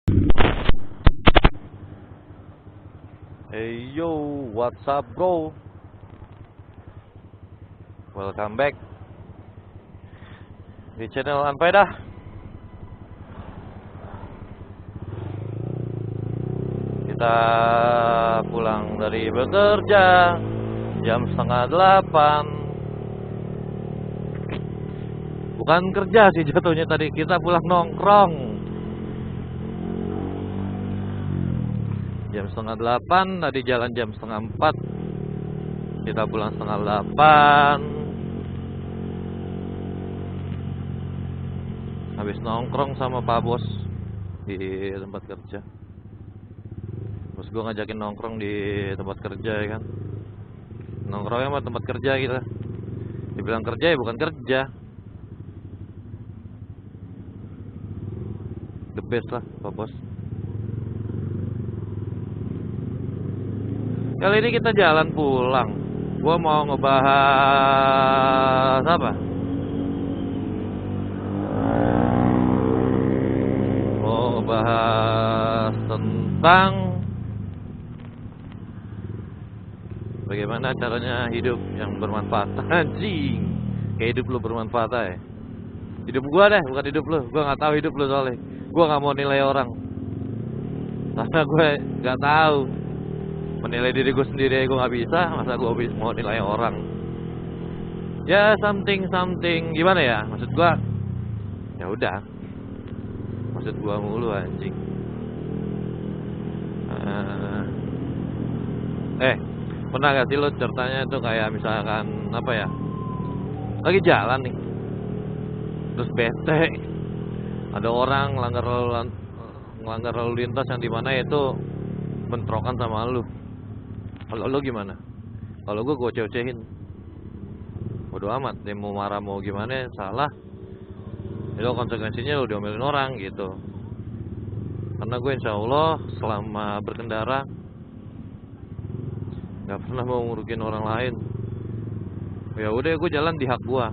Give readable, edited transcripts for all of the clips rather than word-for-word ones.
Hey yo, what's up bro? Welcome back di channel Anpedah. Kita pulang dari bekerja jam 7:30. Bukan kerja sih jatuhnya tadi, kita pulang nongkrong. Jam 7:30, tadi jalan jam 7:30. Kita pulang 7:30. Habis nongkrong sama Pak Bos di tempat kerja. Bos gue ngajakin nongkrong di tempat kerja ya kan. Nongkrongnya sama tempat kerja gitu. Dibilang kerja ya bukan kerja. The best lah Pak Bos. Kali ini kita jalan pulang. Gua mau ngebahas apa? Mau ngebahas tentang bagaimana caranya hidup yang bermanfaat. Anjing, kayak hidup lu bermanfaat ya. Hidup gua deh, bukan hidup lu. Gua nggak tahu hidup lu soalnya. Gua nggak mau nilai orang, karena gue nggak tahu. Menilai diri gue sendiri gue nggak bisa, masa gue mau nilai orang. Ya something gimana ya, maksud gue ya udah, maksud gue mulu anjing. Pernah gak sih lo ceritanya itu kayak misalkan apa ya, lagi jalan nih terus bete, ada orang ngelanggar lalu lintas yang dimana itu bentrokan sama lu. Kalau lu gimana? Kalau gue cecehin. Bodo amat, dia mau marah mau gimana, salah. Itu konsekuensinya lu diomelin orang gitu. Karena gue insya Allah selama berkendara nggak pernah mau ngurukin orang lain. Ya udah, gue jalan di hak gue.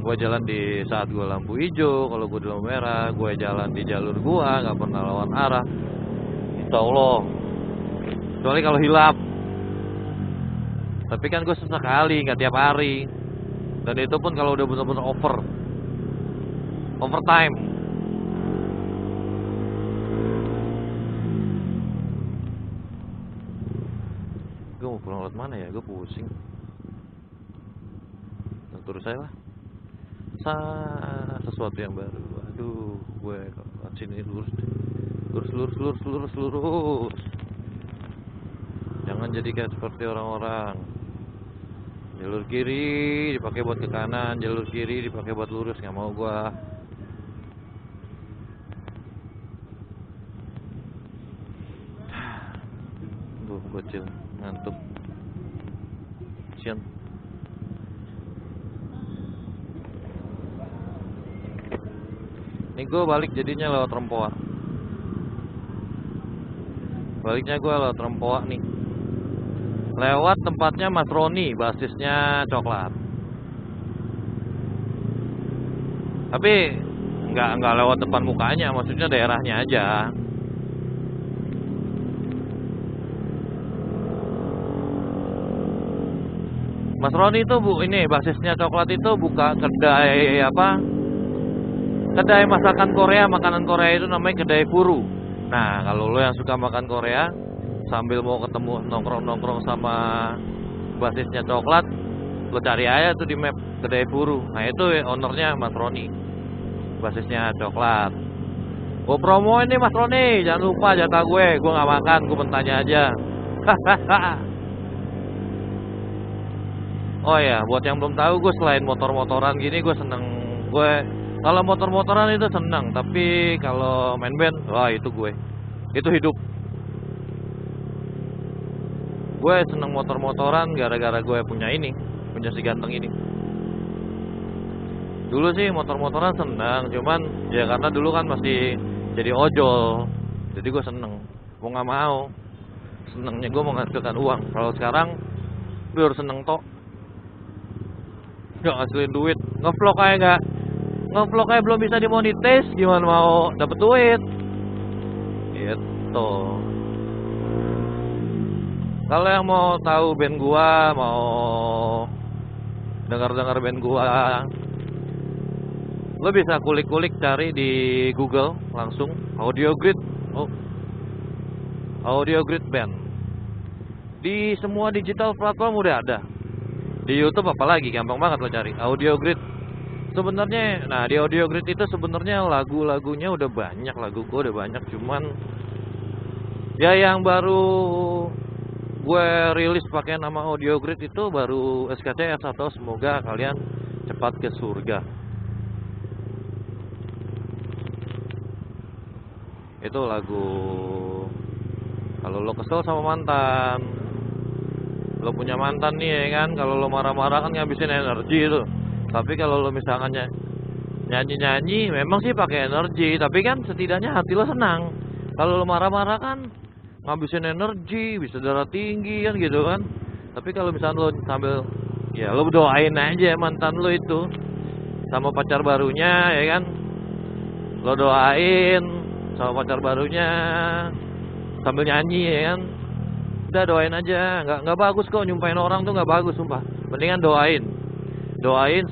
Gue jalan di saat gue lampu hijau, kalau gue di lampu merah, gue jalan di jalur gue, nggak pernah lawan arah. Insya Allah. Kecuali kalau hilap. Tapi kan gue sesekali, nggak tiap hari. Dan itu pun kalau udah bener-bener overtime. Gue mau pulang lewat mana ya? Gue pusing. Terus saya lah. Sesuatu yang baru. Aduh, gue sini lurus. Jangan jadi kayak seperti orang-orang. Jalur kiri dipakai buat ke kanan, jalur kiri dipakai buat lurus, nggak mau gua. Duh, bocil, ngantuk. Sian. Nih gua balik jadinya lewat Rempoa. Baliknya gua lewat Rempoa nih. Lewat tempatnya Mas Roni, basisnya coklat. Tapi nggak lewat depan mukanya, maksudnya daerahnya aja. Mas Roni itu ini basisnya coklat itu buka kedai apa? Kedai masakan Korea, makanan Korea itu namanya kedai Furu. Nah, kalau lo yang suka makan Korea sambil mau ketemu nongkrong sama basisnya coklat, lo cari aja tuh di map kedai Furu. Nah itu ownernya Mas Roni, basisnya coklat. Gue promoin nih Mas Roni, jangan lupa jatah gue nggak makan, gue bertanya aja. Oh ya, buat yang belum tahu, gue selain motor-motoran gini, gue seneng. Gue kalau motor-motoran itu seneng, tapi kalau main band, wah itu itu hidup. Gue seneng motor-motoran gara-gara gue punya si ganteng ini. Dulu sih motor-motoran seneng, cuman ya karena dulu kan masih jadi ojol, jadi gue seneng. Gue nggak mau, senengnya gue menghasilkan uang. Kalau sekarang gue harus seneng tok, nggak ngasilin duit. Ngevlog kayak belum bisa dimonetize, gimana mau dapet duit? Gitu. Kalau yang mau tahu band gua, mau dengar-dengar band gua, lo bisa kulik-kulik cari di Google langsung Audio Grid. Oh, Audio Grid Band. Di semua digital platform udah ada. Di YouTube apalagi gampang banget lo cari Audio Grid. Sebenarnya, nah di Audio Grid itu sebenarnya lagu-lagunya udah banyak, lagu gua udah banyak, cuman ya yang baru gue rilis pakai nama Audio Grid itu baru SKCS atau Semoga Kalian Cepat ke Surga. Itu lagu kalau lo kesel sama mantan, lo punya mantan nih ya kan, kalau lo marah-marah kan ngabisin energi itu. Tapi kalau lo misalkan nyanyi-nyanyi memang sih pakai energi, tapi kan setidaknya hati lo senang. Kalau lo marah-marah kan ngabisin energi, bisa darah tinggi kan gitu kan. Tapi kalau misalnya lo sambil ya lo doain aja mantan lo itu sama pacar barunya ya kan, lo doain sama pacar barunya sambil nyanyi ya kan, udah doain aja. Nggak bagus kok nyumpahin orang tuh, nggak bagus sumpah. Mendingan doain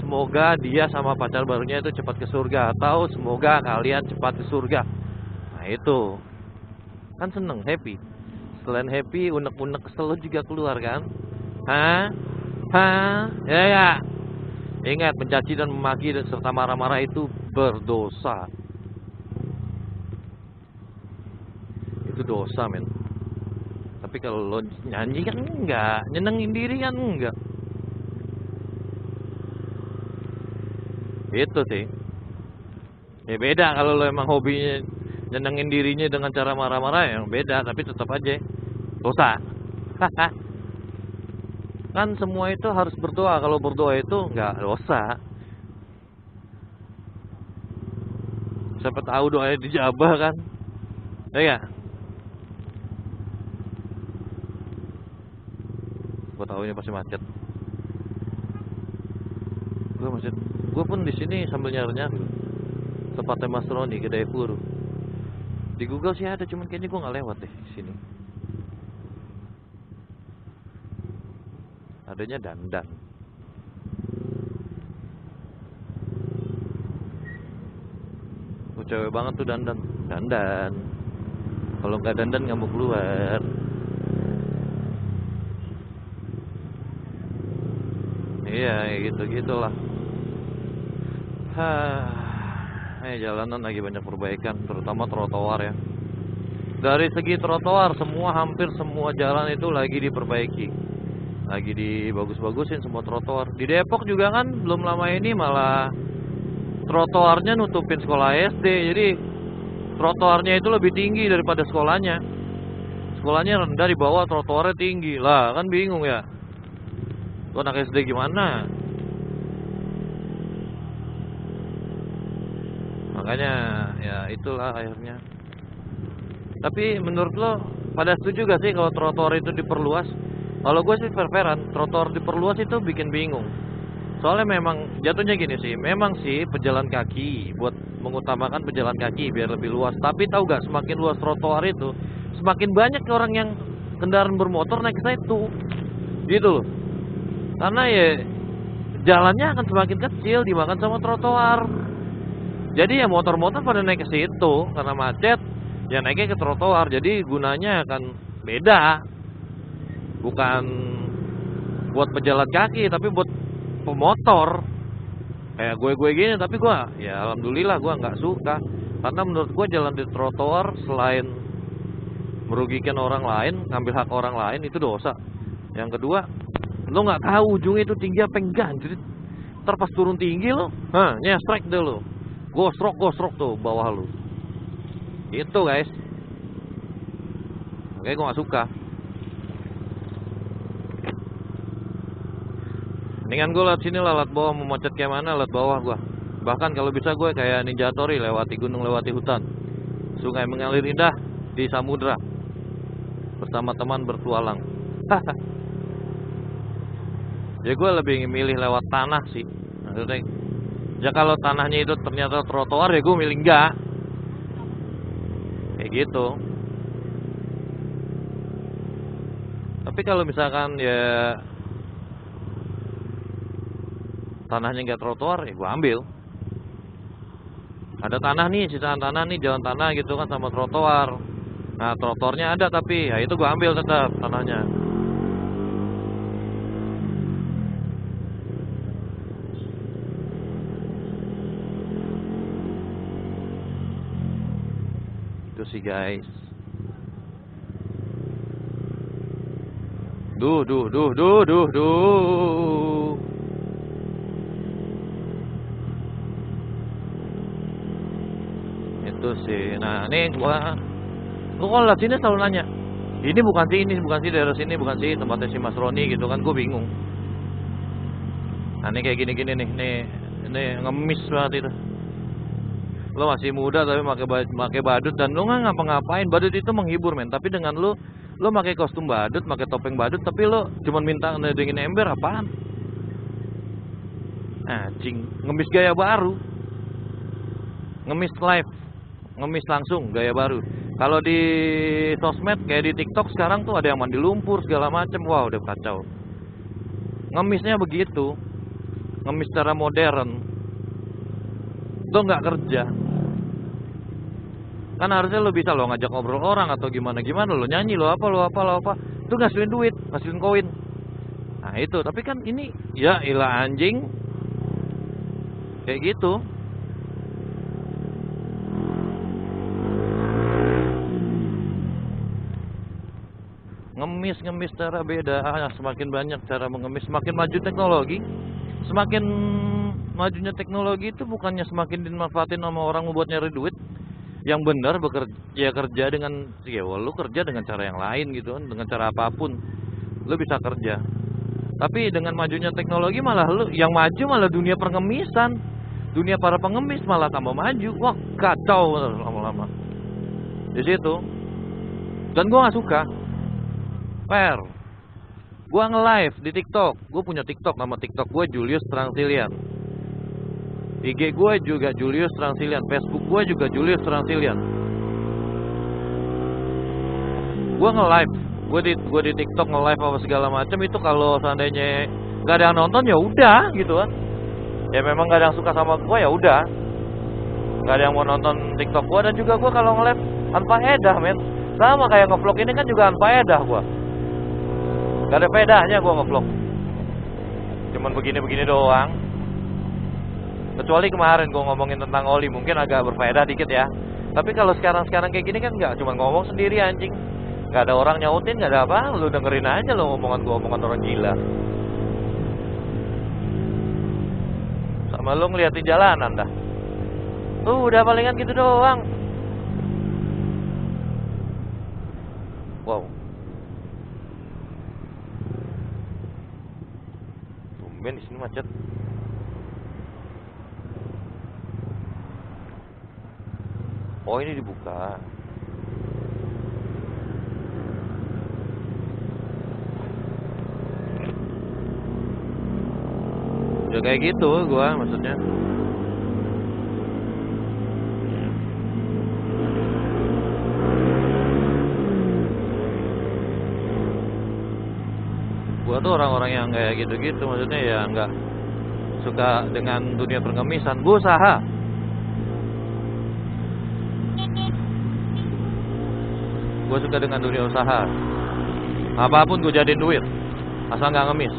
semoga dia sama pacar barunya itu cepat ke surga, atau semoga kalian cepat ke surga. Nah itu kan seneng, happy. Selain happy, unek-unek kesel juga keluar kan. Ya. Ingat, mencaci dan memaki serta marah-marah itu berdosa. Itu dosa men. Tapi kalau lo nyanyi kan enggak, nyenengin diri kan enggak. Itu sih. Ya beda kalau lo emang hobinya nyenengin dirinya dengan cara marah-marah, yang beda, tapi tetap aja dosa. Kan semua itu harus berdoa. Kalau berdoa itu nggak dosa. Siapa tahu doanya dijabah kan? Ya. Gue tahu ini pasti macet. Gue pun di sini sambil nyari-nyari tempatnya Mas Roni, Kedai Puru. Di Google sih ada, cuman kayaknya gue nggak lewat deh di sini. Adanya dandan. Gue cewek banget tuh dandan. Kalau nggak dandan nggak mau keluar. Iya, gitu-gitulah. Jalanan lagi banyak perbaikan, terutama trotoar ya. Dari segi trotoar, hampir semua jalan itu lagi diperbaiki. Lagi dibagus-bagusin semua trotoar. Di Depok juga kan belum lama ini malah trotoarnya nutupin sekolah SD. Jadi trotoarnya itu lebih tinggi daripada sekolahnya. Sekolahnya rendah, di bawah trotoarnya tinggi. Lah kan bingung ya. Lo anak SD gimana? Makanya ya itulah akhirnya. Tapi menurut lo pada setuju gak sih kalau trotoar itu diperluas? Kalau gue sih fair-fairan, trotoar diperluas itu bikin bingung. Soalnya memang jatuhnya gini sih, memang sih pejalan kaki, buat mengutamakan pejalan kaki biar lebih luas. Tapi tahu gak, semakin luas trotoar itu, semakin banyak orang yang kendaraan bermotor naik ke situ. Gitu loh. Karena ya jalannya akan semakin kecil dimakan sama trotoar. Jadi ya motor-motor pada naik ke situ karena macet, ya naiknya ke trotoar. Jadi gunanya akan beda. Bukan buat pejalan kaki, tapi buat pemotor. Kayak gue gini, tapi gue ya alhamdulillah gue nggak suka. Karena menurut gue jalan di trotoar selain merugikan orang lain, ngambil hak orang lain, itu dosa. Yang kedua, lo nggak tahu ujungnya itu tinggi apa enggak. Jadi ntar pas turun tinggi lo, nyestrek deh lo. Gosrok tuh bawah lu. Itu guys. Makanya gue gak suka. Mendingan gue lewat sini lah, lewat bawah. Mau macet kayak mana, lewat bawah gue. Bahkan kalau bisa gue kayak Ninja Tori, lewati gunung, lewati hutan. Sungai mengalir indah di samudra. Bersama teman bertualang. Ya gue lebih milih lewat tanah sih. Maksudnya, ya kalau tanahnya itu ternyata trotoar, ya gue milih enggak. Kayak gitu. Tapi kalau misalkan ya tanahnya nggak trotoar, ya gua ambil. Ada tanah nih, sisaan tanah nih, jalan tanah gitu kan sama trotoar. Nah, trotoarnya ada tapi ya itu gua ambil tetap tanahnya. Itu sih guys. Duh. Itu sih. Nah, ini gua kalau lihat sini selalu nanya. Ini bukan sih daerah sini, bukan sih tempatnya si Mas Roni gitu kan, gue bingung. Nah, ini kayak gini-gini nih, ini ngemis banget itu. Lo masih muda tapi pakai badut dan lo nggak ngapa-ngapain. Badut itu menghibur men, tapi dengan lo pakai kostum badut, pakai topeng badut, tapi lo cuman minta ngedengin ember apaan? Anjing, ngemis gaya baru. Ngemis live, ngemis langsung gaya baru. Kalau di sosmed kayak di TikTok sekarang tuh ada yang mandi lumpur segala macem, wah udah kacau. Ngemisnya begitu, ngemis secara modern. Lo nggak kerja, kan harusnya lo bisa lo ngajak ngobrol orang atau gimana lo nyanyi lo apa, itu ngasilin duit, ngasilin koin. Nah itu, tapi kan ini ya ilah anjing, kayak gitu. Ngemis cara beda. Semakin banyak cara mengemis, semakin maju teknologi. Semakin majunya teknologi itu bukannya semakin dimanfaatin sama orang membuat nyari duit. Yang benar bekerja kerja dengan ya lu kerja dengan cara yang lain gitu kan, dengan cara apapun lu bisa kerja. Tapi dengan majunya teknologi malah lu yang maju malah dunia pengemisan. Dunia para pengemis malah tambah maju. Wah, kacau lama-lama. Di situ. Dan gua nggak suka. Per, gua nge-live di TikTok. Gua punya TikTok, nama TikTok gua Julius Transilian. IG gua juga Julius Transilian, Facebook gua juga Julius Transilian. Gua nge-live, gua di TikTok nge-live apa segala macam itu kalau seandainya nggak ada yang nonton ya udah gitu kan. Ya memang nggak ada yang suka sama gua ya udah. Nggak ada yang mau nonton TikTok gua, dan juga gua kalau nge-live anfaedah men. Sama kayak nge-vlog ini kan juga anfaedah gua. Gak ada bedanya gua nge-vlog. Cuman begini-begini doang. Kecuali kemarin gua ngomongin tentang oli, mungkin agak berfaedah dikit ya. Tapi kalau sekarang kayak gini kan nggak, cuman ngomong sendiri anjing. Gak ada orang nyautin, gak ada apa. Lu dengerin aja lo omongan gua, omongan orang gila. Sama lu ngeliatin jalanan dah. Udah palingan gitu doang. Wow. Tumben di sini macet. Oh, ini dibuka. Udah kayak gitu gua maksudnya. Gua tuh orang-orang yang kayak gitu-gitu, maksudnya ya nggak suka dengan dunia pengemisan. Gua usaha. Gua suka dengan dunia usaha. Apapun gua jadiin duit, asal nggak ngemis.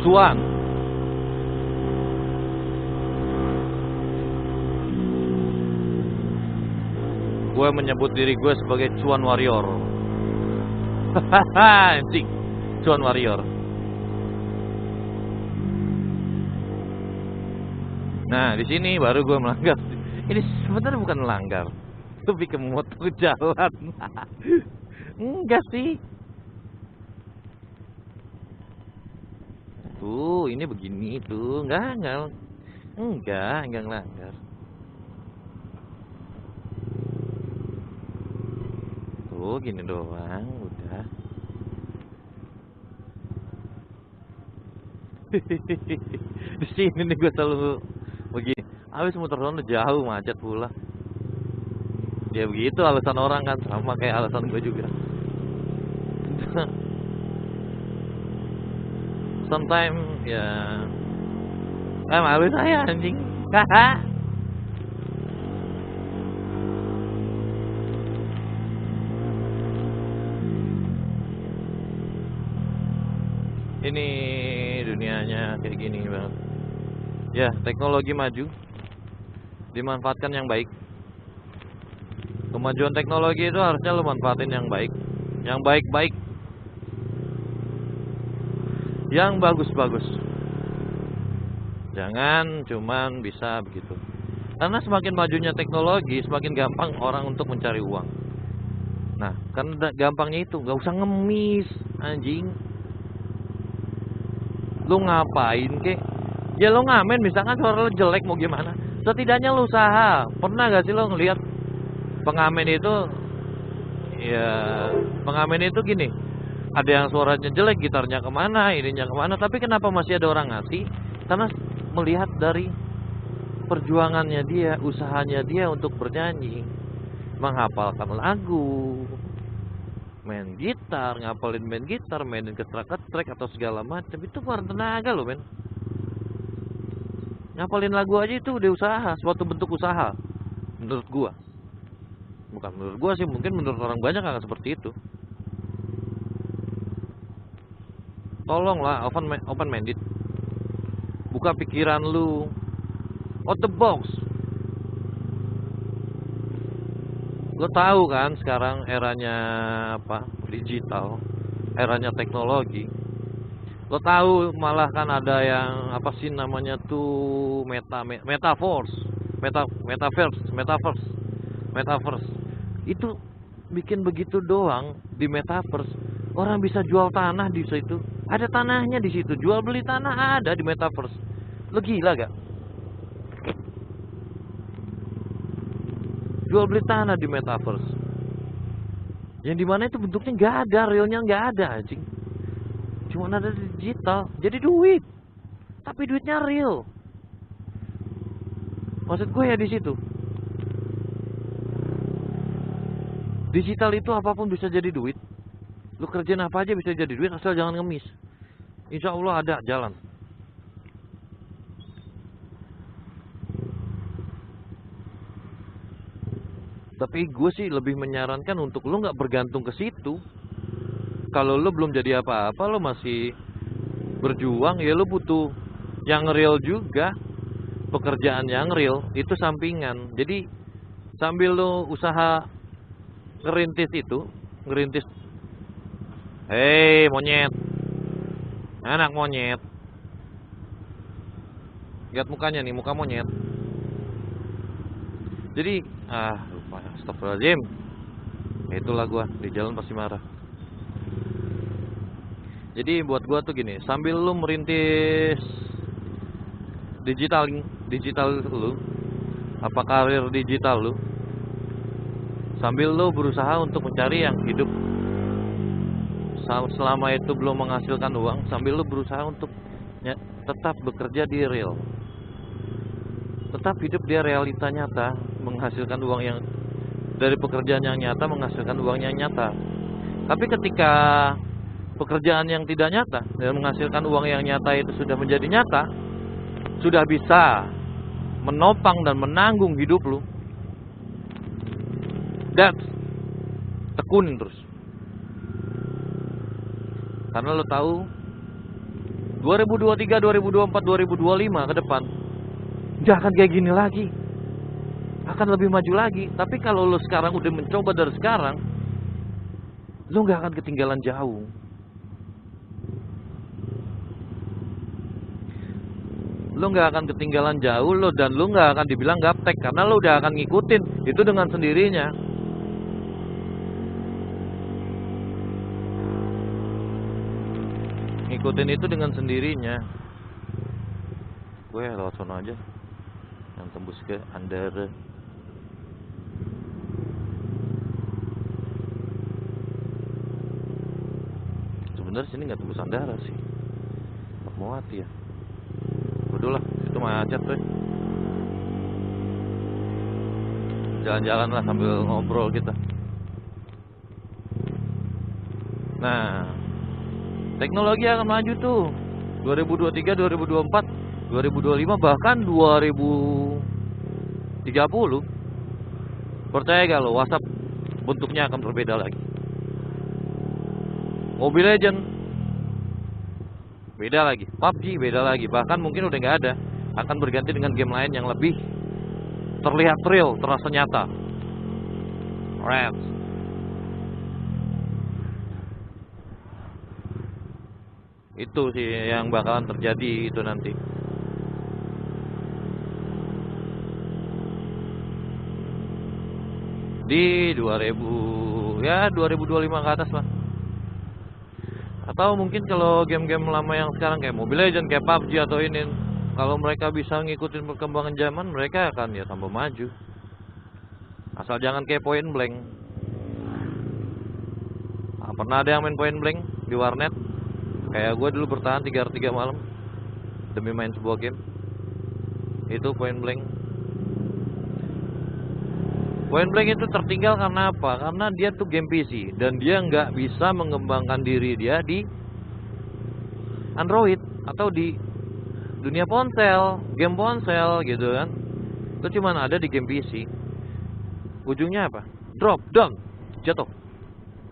Cuan. Gue menyebut diri gue sebagai cuan warrior. Hahaha, anjing. Cuan warrior. Nah, di sini baru gue melanggar. Ini sebenarnya bukan melanggar, lebih ke motor jalan. Enggak sih. Tuh, ini begini tuh, enggak ngelanggar. Tuh, gini doang, udah. Di sini nih gue selalu begini. Habis muter sono jauh, macet pula. Ya begitu alasan orang kan, sama kayak alasan gue juga. Sometimes ya, malu saya anjing. Haha. Ini dunianya kayak gini banget. Ya, teknologi maju, dimanfaatkan yang baik. Kemajuan teknologi itu harusnya lo manfaatin yang baik, yang baik-baik, yang bagus-bagus. Jangan cuman bisa begitu. Karena semakin majunya teknologi, semakin gampang orang untuk mencari uang. Nah, karena gampangnya itu, nggak usah ngemis, anjing. Lu ngapain kek? Ya lu ngamen, misalkan suara lu jelek mau gimana? Setidaknya lu usaha. Pernah gak sih lu ngelihat pengamen itu? Ya, pengamen itu gini. Ada yang suaranya jelek, gitarnya kemana, ininya kemana. Tapi kenapa masih ada orang ngasih? Karena melihat dari perjuangannya dia, usahanya dia untuk bernyanyi, menghafalkan lagu, main gitar, ngapalin main gitar, mainin ketrek-ketrek atau segala macam, itu keluar tenaga loh men. Ngapalin lagu aja itu udah usaha, suatu bentuk usaha menurut gua. Bukan menurut gua sih, mungkin menurut orang banyak nggak seperti itu. Tolonglah open minded, buka pikiran lu, out the box. Lo tahu kan sekarang eranya apa? Digital, eranya teknologi. Lo tahu malah kan ada yang apa sih namanya tuh metaverse. Itu bikin begitu doang di metaverse. Orang bisa jual tanah di situ. Ada tanahnya di situ. Jual beli tanah ada di metaverse. Lo gila gak? Jual beli tanah di metaverse. Yang dimana itu bentuknya nggak ada, realnya nggak ada, anjing. Cuma ada digital, jadi duit. Tapi duitnya real. Maksud gue ya di situ. Digital itu apapun bisa jadi duit. Lu kerjain apa aja bisa jadi duit asal jangan ngemis. Insya Allah ada jalan. Tapi gue sih lebih menyarankan untuk lu nggak bergantung ke situ. Kalau lu belum jadi apa-apa, lu masih berjuang, ya lu butuh yang real juga. Pekerjaan yang real itu sampingan. Jadi sambil lu usaha ngerintis. Hei monyet, anak monyet. Lihat mukanya nih, muka monyet. Jadi lupa, astagfirullahaladzim. Itulah gua di jalan pasti marah. Jadi buat gua tuh gini, sambil lu merintis digital lu, apa karir digital lu, sambil lu berusaha untuk mencari yang hidup selama itu belum menghasilkan uang, sambil lu berusaha untuk tetap bekerja di real, tetap hidup di realita nyata, menghasilkan uang yang dari pekerjaan yang nyata, menghasilkan uang yang nyata. Tapi ketika pekerjaan yang tidak nyata dan menghasilkan uang yang nyata itu sudah menjadi nyata, sudah bisa menopang dan menanggung hidup lu, tekunin terus. Karena lu tahu 2023, 2024, 2025 ke depan nggak akan kayak gini lagi, akan lebih maju lagi. Tapi kalau lu sekarang udah mencoba dari sekarang, lu nggak akan ketinggalan jauh. Lu nggak akan ketinggalan jauh lo, dan lu nggak akan dibilang gaptek karena lu udah akan ngikutin itu dengan sendirinya. Ngikutin itu dengan sendirinya. Gue lewat sana aja, yang tembus ke Andara. Sebenarnya sini nggak tembus Andara sih, Fatmawati ya. Udah lah, itu macet tuh. jalan-jalan lah sambil ngobrol kita. Nah, teknologi akan maju tuh 2023, 2024, 2025, bahkan 2030. Percaya gak lo, WhatsApp bentuknya akan berbeda lagi. Mobile Legend beda lagi, PUBG beda lagi, bahkan mungkin udah nggak ada, akan berganti dengan game lain yang lebih terlihat real, terasa nyata. Red. Itu sih yang bakalan terjadi itu nanti. Di 2025 ke atas lah. Atau mungkin kalau game-game lama yang sekarang kayak Mobile Legends, kayak PUBG atau ini, kalau mereka bisa ngikutin perkembangan zaman, mereka akan ya tambah maju. Asal jangan kayak Point Blank. Nah, pernah ada yang main Point Blank di warnet? Kayak gue dulu bertahan 3 hari 3 malam demi main sebuah game. Itu Point Blank. Point Blank itu tertinggal karena apa? Karena dia tuh game PC dan dia nggak bisa mengembangkan diri dia di Android atau di dunia ponsel, game ponsel gitu kan. Itu cuma ada di game PC. Ujungnya apa? Drop, down, jatuh,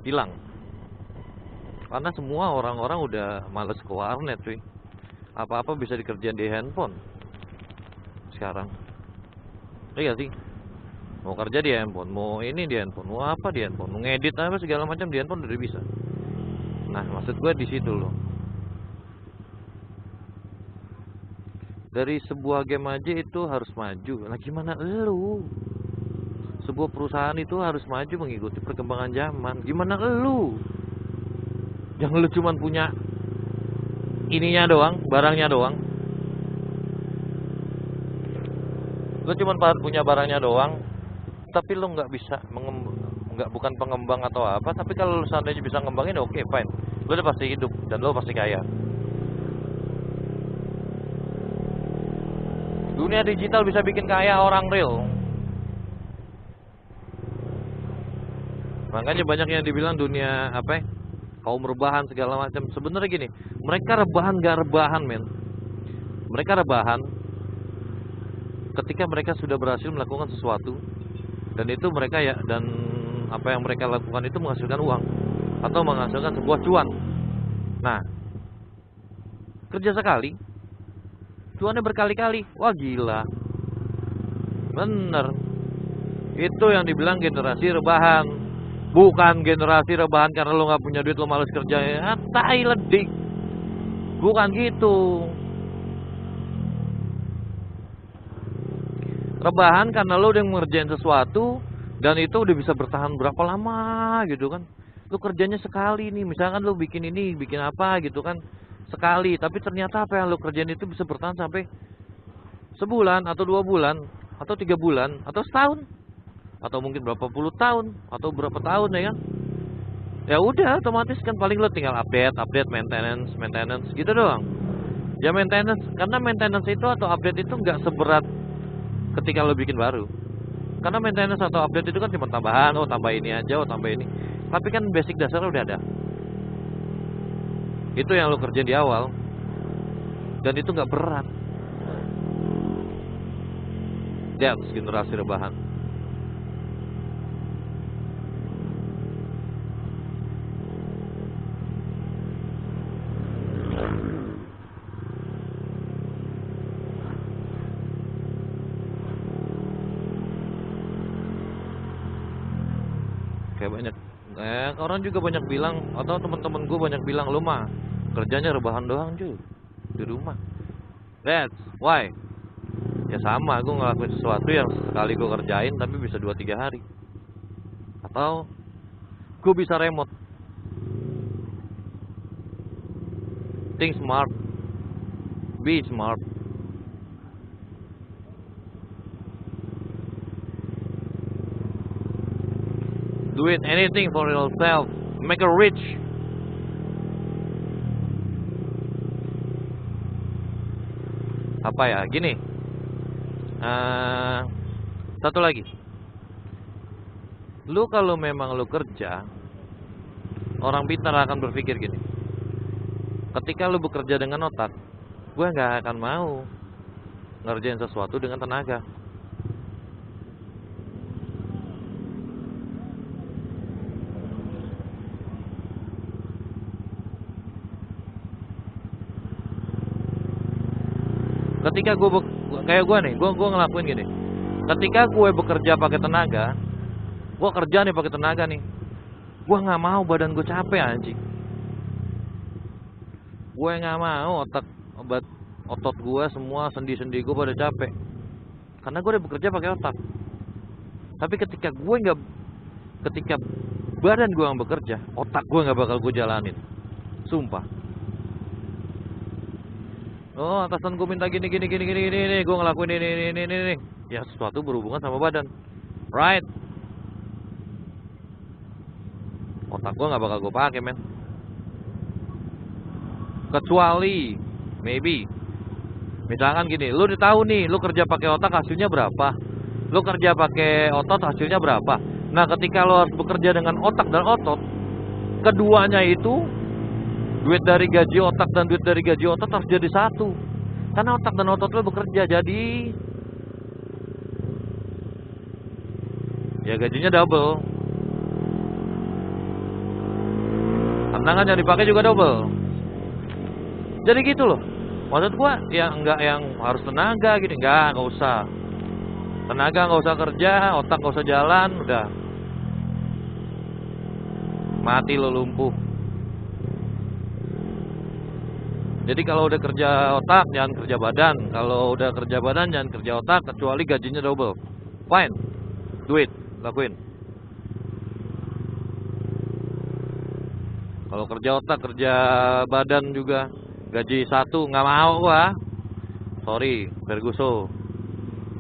hilang. Karena semua orang-orang udah males ke warnet, cuy. Apa-apa bisa dikerjain di handphone sekarang. Iya sih. Mau kerja di handphone, mau ini di handphone, mau apa di handphone, mau ngedit apa segala macam di handphone udah bisa. Nah, maksud gue di situ loh. Dari sebuah game aja itu harus maju. Nah, gimana lu? Sebuah perusahaan itu harus maju mengikuti perkembangan zaman. Gimana lu? Jangan lu cuman punya ininya doang, barangnya doang. Lu cuman punya barangnya doang, tapi lu nggak bisa bukan pengembang atau apa, tapi kalau lu seandainya bisa ngembangin, oke, fine, lu udah pasti hidup dan lu pasti kaya. Dunia digital bisa bikin kaya orang real. Makanya banyak yang dibilang dunia apa? Kaum rebahan segala macam. Sebenarnya gini, mereka rebahan gak rebahan, men. Mereka rebahan ketika mereka sudah berhasil melakukan sesuatu. Dan itu mereka ya, dan apa yang mereka lakukan itu menghasilkan uang atau menghasilkan sebuah cuan. Nah, kerja sekali, cuannya berkali-kali. Wah, gila. Bener. Itu yang dibilang generasi rebahan. Bukan generasi rebahan karena lo gak punya duit, lo males kerja. Ya, tai ledik. Bukan gitu. Rebahan karena lo udah ngerjain sesuatu dan itu udah bisa bertahan berapa lama gitu kan. Lo kerjanya sekali nih, misalkan lo bikin ini, bikin apa gitu kan, sekali, tapi ternyata apa yang lo kerjain itu bisa bertahan sampai sebulan atau 2 bulan atau 3 bulan atau setahun atau mungkin berapa puluh tahun atau berapa tahun ya kan. Ya udah, otomatis kan paling lo tinggal update, maintenance gitu doang. Ya maintenance, karena maintenance itu atau update itu nggak seberat ketika lo bikin baru. Karena maintenance atau update itu kan cuma tambahan, oh tambah ini aja, oh tambah ini. Tapi kan basic dasarnya udah ada. Itu yang lo kerjain di awal. Dan itu nggak berat. That's generasi rebahan. Kayak banyak orang juga banyak bilang, atau teman-teman gue banyak bilang, lu mah kerjanya rebahan doang cuy di rumah. That's why. Ya sama, gue ngelakuin sesuatu yang sekali gue kerjain tapi bisa 2-3 hari. Atau gue bisa remote. Think smart, be smart. Do it anything for yourself. Make it rich. Apa ya? Gini. Satu lagi. Lu kalau memang lu kerja, orang pintar akan berpikir gini. Ketika lu bekerja dengan otak, gue nggak akan mau ngerjain sesuatu dengan tenaga. Ketika kayak gue nih, gue ngelakuin gini. Ketika gue bekerja pakai tenaga, gue kerja nih pakai tenaga nih, gue nggak mau badan gue capek anjing. Gue nggak mau otot gue semua sendi-sendi gue pada capek, karena gue udah bekerja pakai otak. Tapi ketika badan gue yang bekerja, otak gue nggak bakal gue jalanin, sumpah. Oh, atasan gue minta gini, gue ngelakuin ini. Ya sesuatu berhubungan sama badan, right? Otak gue nggak bakal gue pakai, men. Kecuali, maybe, misalkan gini, lu udah tahu nih, lu kerja pakai otak hasilnya berapa, lu kerja pakai otot hasilnya berapa. Nah, ketika lu harus bekerja dengan otak dan otot, keduanya itu, duit dari gaji otak dan duit dari gaji otot harus jadi satu. Karena otak dan otot lu bekerja, jadi ya gajinya double. Tantangan yang dipakai juga double. Jadi gitu loh. Maksud gua ya enggak yang harus tenaga gini, enggak usah. Tenaga enggak usah kerja, otak enggak usah jalan, udah. Mati lo, lumpuh. Jadi kalau udah kerja otak jangan kerja badan, kalau udah kerja badan jangan kerja otak, kecuali gajinya double. Fine. Duit, lakuin. Kalau kerja otak, kerja badan juga gaji satu, nggak mau gua. Sorry, Ferguson.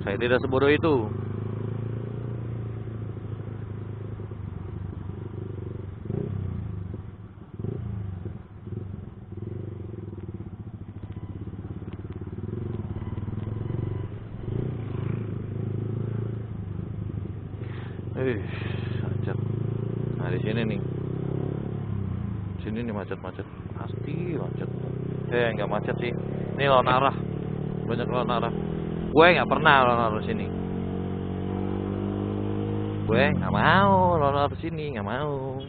Saya tidak sebodoh itu. Macet. Nah di sini nih. Sini nih macet-macet. Pasti macet. Nggak macet sih. Ini lawan arah. Banyak lawan arah. Gue nggak pernah lawan arah sini. Gue nggak mau lawan arah sini. Nggak mau.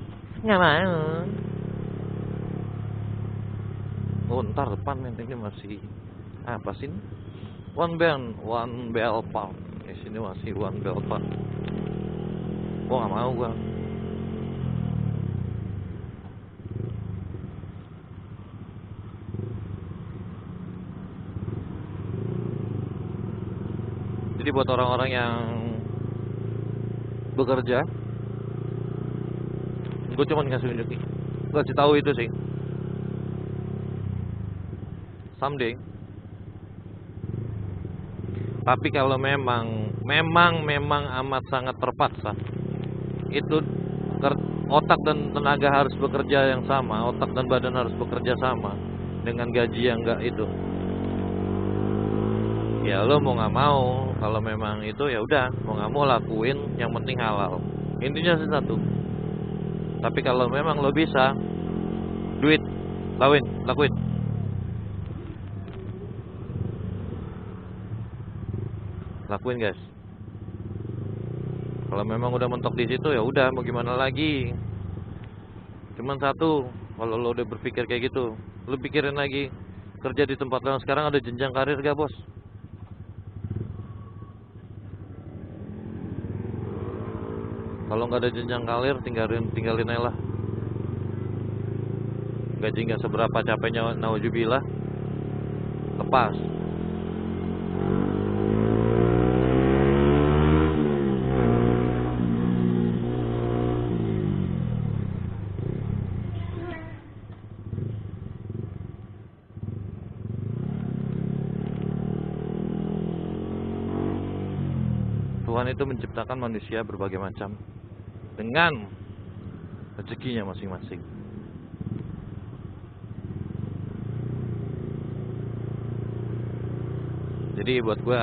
Oh ntar depan ini masih apa sih? One Bell Park. Di sini masih One Bell Park. Gue nggak mau gue. Jadi buat orang-orang yang bekerja, gue cuma ngasih unjuk, gue kasih tahu itu sih. Someday. Tapi kalau memang amat sangat terpaksa, itu otak dan tenaga harus bekerja yang sama, otak dan badan harus bekerja sama dengan gaji yang enggak itu. Ya lo mau nggak mau, kalau memang itu ya udah, mau nggak mau lakuin, yang penting halal. Intinya sih satu. Tapi kalau memang lo bisa, duit, lakuin. Lakuin guys. Kalau memang udah mentok di situ ya udah, mau gimana lagi. Cuman satu, kalau lo udah berpikir kayak gitu, lo pikirin lagi, kerja di tempat lo yang sekarang ada jenjang karir gak bos? Kalau nggak ada jenjang karir, tinggalin aja lah. Gaji nggak seberapa, capeknya naujubillah, lepas. Tuhan itu menciptakan manusia berbagai macam dengan rezekinya masing-masing. Jadi buat gue,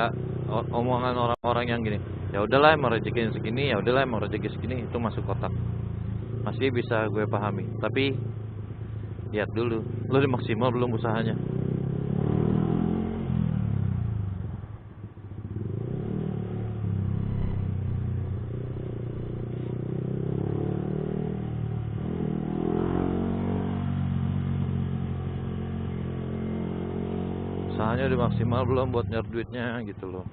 omongan orang-orang yang gini, Ya udahlah emang rezekinya segini, ya udahlah emang rezeki segini, itu masuk kotak. Masih bisa gue pahami. Tapi lihat dulu, lu udah maksimal belum usahanya? Usahanya udah maksimal belum buat nyari duitnya gitu loh.